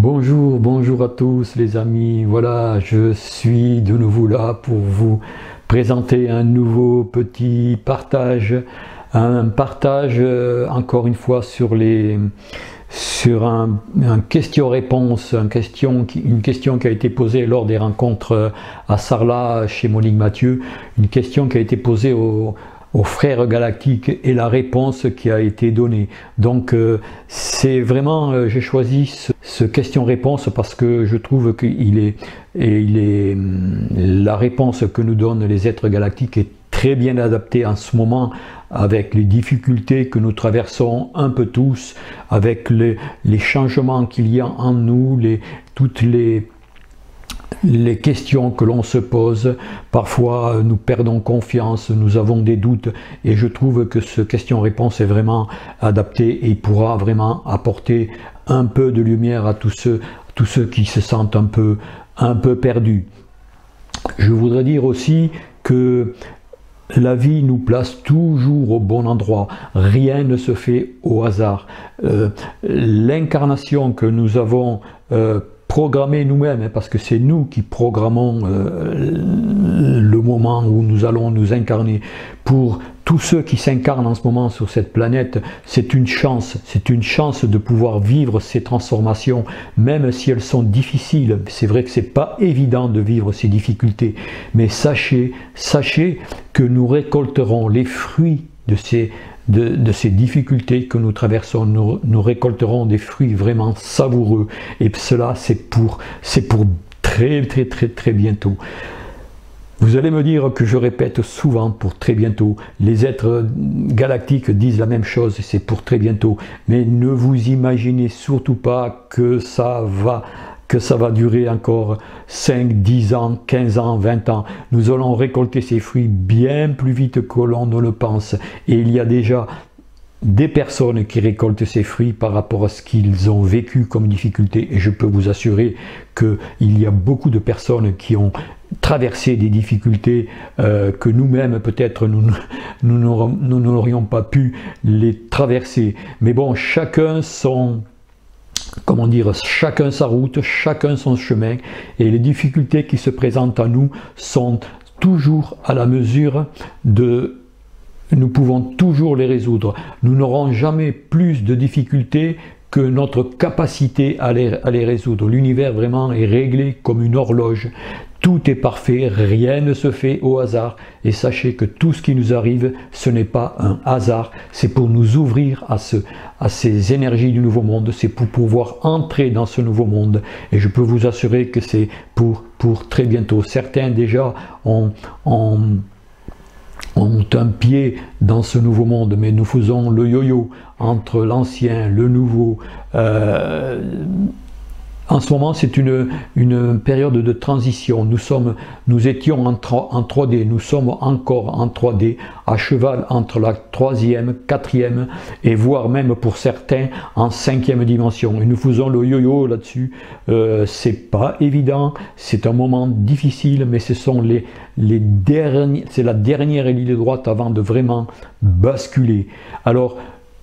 Bonjour, bonjour à tous les amis. Voilà, je suis de nouveau là pour vous présenter un nouveau petit partage. Un partage encore une fois sur un question-réponse, une question qui a été posée lors des rencontres à Sarlat chez Monique Mathieu, une question qui a été posée aux frères galactiques et la réponse qui a été donnée. Donc c'est vraiment, j'ai choisi ce question-réponse parce que je trouve la réponse que nous donnent les êtres galactiques est très bien adaptée en ce moment avec les difficultés que nous traversons un peu tous, avec les changements qu'il y a en nous, toutes les questions que l'on se pose. Parfois nous perdons confiance, nous avons des doutes, et je trouve que ce question-réponse est vraiment adapté et pourra vraiment apporter un peu de lumière à tous ceux qui se sentent un peu perdus. Je voudrais dire aussi que la vie nous place toujours au bon endroit, rien ne se fait au hasard. L'incarnation que nous avons programmer nous-mêmes, parce que c'est nous qui programmons le moment où nous allons nous incarner. Pour tous ceux qui s'incarnent en ce moment sur cette planète, c'est une chance de pouvoir vivre ces transformations, même si elles sont difficiles. C'est vrai que c'est pas évident de vivre ces difficultés, mais sachez que nous récolterons les fruits de ces difficultés que nous traversons. Nous récolterons des fruits vraiment savoureux, et cela c'est pour très bientôt. Vous allez me dire que je répète souvent pour très bientôt. Les êtres galactiques disent la même chose, c'est pour très bientôt. Mais ne vous imaginez surtout pas que ça va durer encore 5, 10 ans, 15 ans, 20 ans. Nous allons récolter ces fruits bien plus vite que l'on ne le pense. Et il y a déjà des personnes qui récoltent ces fruits par rapport à ce qu'ils ont vécu comme difficulté. Et je peux vous assurer qu'il y a beaucoup de personnes qui ont traversé des difficultés que nous-mêmes peut-être nous n'aurions pas pu les traverser. Mais bon, chacun sa route, chacun son chemin, et les difficultés qui se présentent à nous sont toujours à la mesure de... Nous pouvons toujours les résoudre. Nous n'aurons jamais plus de difficultés que notre capacité à les résoudre. L'univers vraiment est réglé comme une horloge. Tout est parfait, rien ne se fait au hasard. Et sachez que tout ce qui nous arrive, ce n'est pas un hasard. C'est pour nous ouvrir à ces énergies du nouveau monde. C'est pour pouvoir entrer dans ce nouveau monde. Et je peux vous assurer que c'est pour très bientôt. Certains déjà ont un pied dans ce nouveau monde, mais nous faisons le yo-yo entre l'ancien, le nouveau. En ce moment, c'est une période de transition. Nous étions en 3D, nous sommes encore en 3D, à cheval entre la 3e, 4e, et voire même pour certains en 5e dimension. Et nous faisons le yo-yo là-dessus. C'est pas évident, c'est un moment difficile, mais ce sont c'est la dernière ligne droite avant de vraiment basculer. Alors,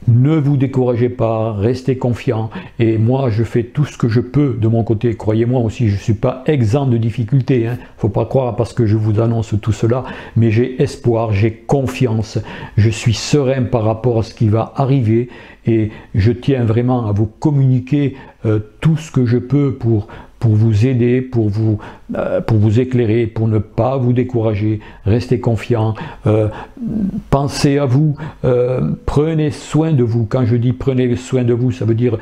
ne vous découragez pas, restez confiants, et moi je fais tout ce que je peux de mon côté. Croyez-moi aussi, je ne suis pas exempt de difficultés, hein. Faut pas croire parce que je vous annonce tout cela, mais j'ai espoir, j'ai confiance, je suis serein par rapport à ce qui va arriver, et je tiens vraiment à vous communiquer tout ce que je peux pour vous aider, pour vous éclairer, pour ne pas vous décourager. Restez confiants, pensez à vous, prenez soin de vous. Quand je dis prenez soin de vous, ça veut dire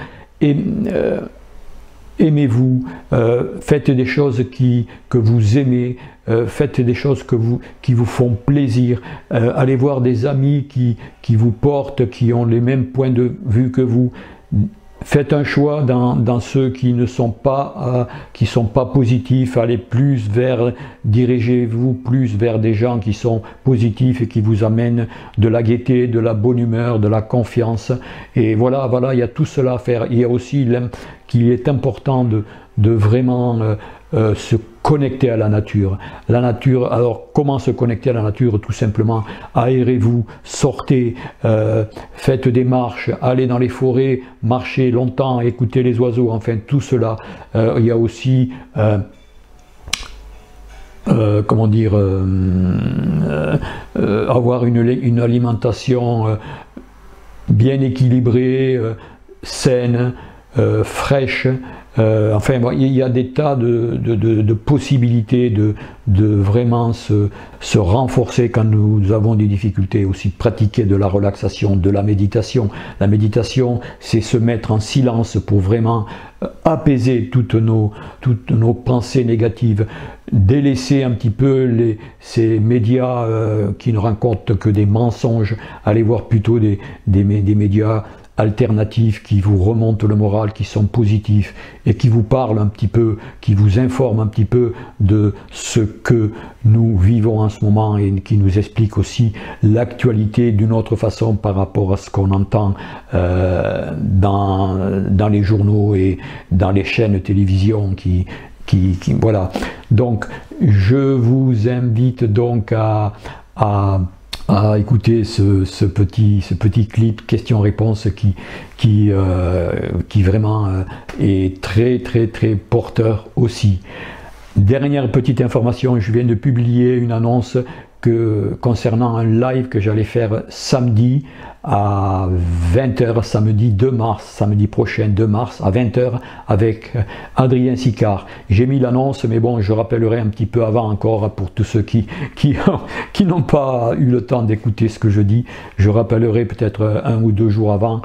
aimez-vous, faites des choses que vous aimez, faites des choses qui vous font plaisir, allez voir des amis qui vous portent, qui ont les mêmes points de vue que vous. Faites un choix dans ceux qui ne sont pas positifs, dirigez-vous plus vers des gens qui sont positifs et qui vous amènent de la gaieté, de la bonne humeur, de la confiance. Et voilà, il y a tout cela à faire. Il y a aussi qu'il est important de vraiment se connecter à la nature. La nature, alors comment se connecter à la nature? Tout simplement, aérez-vous, sortez, faites des marches, allez dans les forêts, marchez longtemps, écoutez les oiseaux, enfin tout cela. Il y a aussi... comment dire, avoir une alimentation bien équilibrée, saine, fraîche. Enfin, bon, il y a des tas de possibilités de vraiment se renforcer quand nous avons des difficultés, aussi de pratiquer de la relaxation, de la méditation. La méditation, c'est se mettre en silence pour vraiment apaiser toutes nos pensées négatives, délaisser un petit peu ces médias qui ne racontent que des mensonges, aller voir plutôt des médias alternatifs qui vous remontent le moral, qui sont positifs et qui vous parlent un petit peu, qui vous informent un petit peu de ce que nous vivons en ce moment et qui nous expliquent aussi l'actualité d'une autre façon par rapport à ce qu'on entend dans les journaux et dans les chaînes de télévision voilà. Donc je vous invite donc à écouter ce petit clip question-réponse qui vraiment est très porteur aussi. Dernière petite information, je viens de publier une annonce concernant un live que j'allais faire samedi à 20h, samedi 2 mars, samedi prochain 2 mars à 20h avec Adrien Sicard. J'ai mis l'annonce, mais bon, je rappellerai un petit peu avant encore pour tous ceux qui n'ont pas eu le temps d'écouter ce que je dis. Je rappellerai peut-être 1 ou 2 jours avant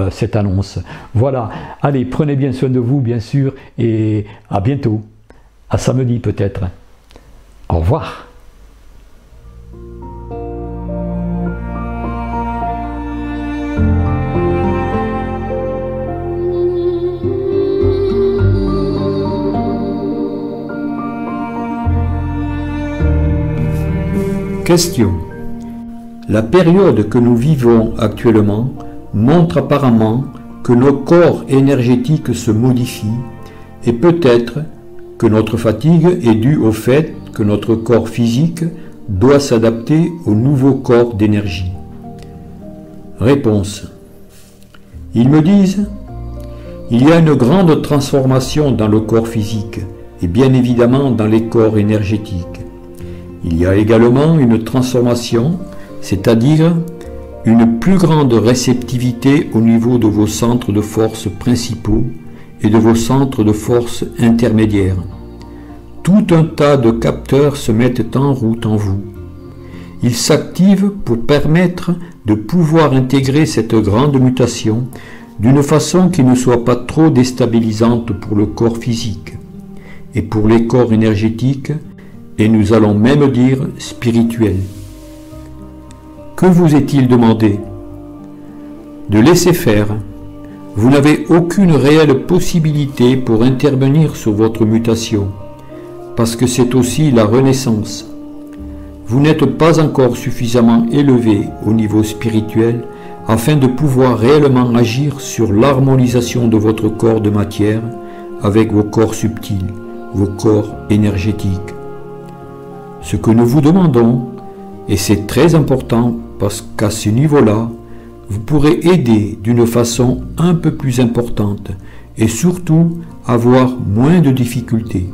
cette annonce. Voilà, allez, prenez bien soin de vous, bien sûr, et à bientôt. À samedi peut-être. Au revoir. Question. La période que nous vivons actuellement montre apparemment que nos corps énergétiques se modifient et peut-être que notre fatigue est due au fait que notre corps physique doit s'adapter au nouveau corps d'énergie. Réponse. Ils me disent, il y a une grande transformation dans le corps physique et bien évidemment dans les corps énergétiques. Il y a également une transformation, c'est-à-dire une plus grande réceptivité au niveau de vos centres de force principaux et de vos centres de force intermédiaires. Tout un tas de capteurs se mettent en route en vous. Ils s'activent pour permettre de pouvoir intégrer cette grande mutation d'une façon qui ne soit pas trop déstabilisante pour le corps physique et pour les corps énergétiques, et nous allons même dire spirituels. Que vous est-il demandé? De laisser faire. Vous n'avez aucune réelle possibilité pour intervenir sur votre mutation, parce que c'est aussi la renaissance. Vous n'êtes pas encore suffisamment élevé au niveau spirituel afin de pouvoir réellement agir sur l'harmonisation de votre corps de matière avec vos corps subtils, vos corps énergétiques. Ce que nous vous demandons, et c'est très important parce qu'à ce niveau-là, vous pourrez aider d'une façon un peu plus importante et surtout avoir moins de difficultés.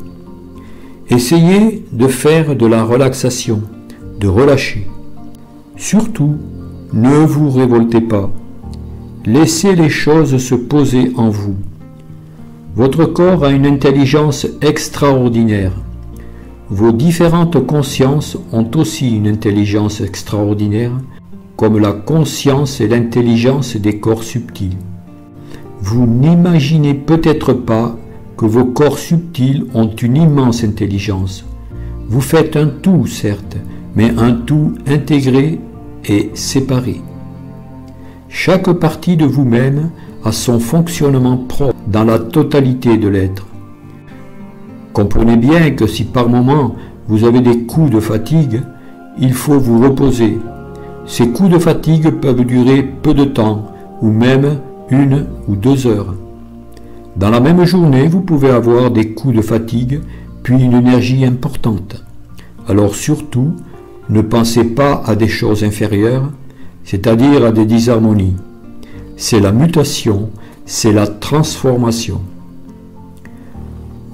Essayez de faire de la relaxation, de relâcher. Surtout, ne vous révoltez pas. Laissez les choses se poser en vous. Votre corps a une intelligence extraordinaire. Vos différentes consciences ont aussi une intelligence extraordinaire, comme la conscience et l'intelligence des corps subtils. Vous n'imaginez peut-être pas que vos corps subtils ont une immense intelligence. Vous faites un tout, certes, mais un tout intégré et séparé. Chaque partie de vous-même a son fonctionnement propre dans la totalité de l'être. Comprenez bien que si par moment vous avez des coups de fatigue, il faut vous reposer. Ces coups de fatigue peuvent durer peu de temps, ou même 1 ou 2 heures. Dans la même journée, vous pouvez avoir des coups de fatigue puis une énergie importante. Alors surtout, ne pensez pas à des choses inférieures, c'est-à-dire à des disharmonies. C'est la mutation, c'est la transformation.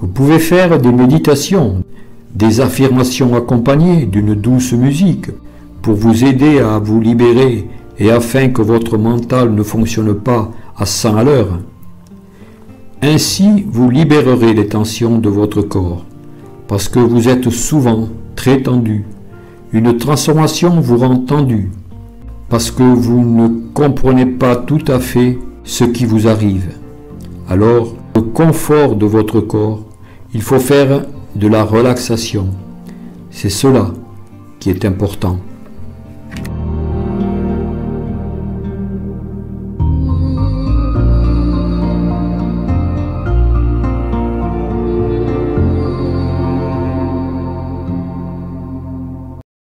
Vous pouvez faire des méditations, des affirmations accompagnées d'une douce musique pour vous aider à vous libérer et afin que votre mental ne fonctionne pas à 100 à l'heure. Ainsi, vous libérerez les tensions de votre corps, parce que vous êtes souvent très tendu. Une transformation vous rend tendu, parce que vous ne comprenez pas tout à fait ce qui vous arrive. Alors, le confort de votre corps, il faut faire de la relaxation. C'est cela qui est important.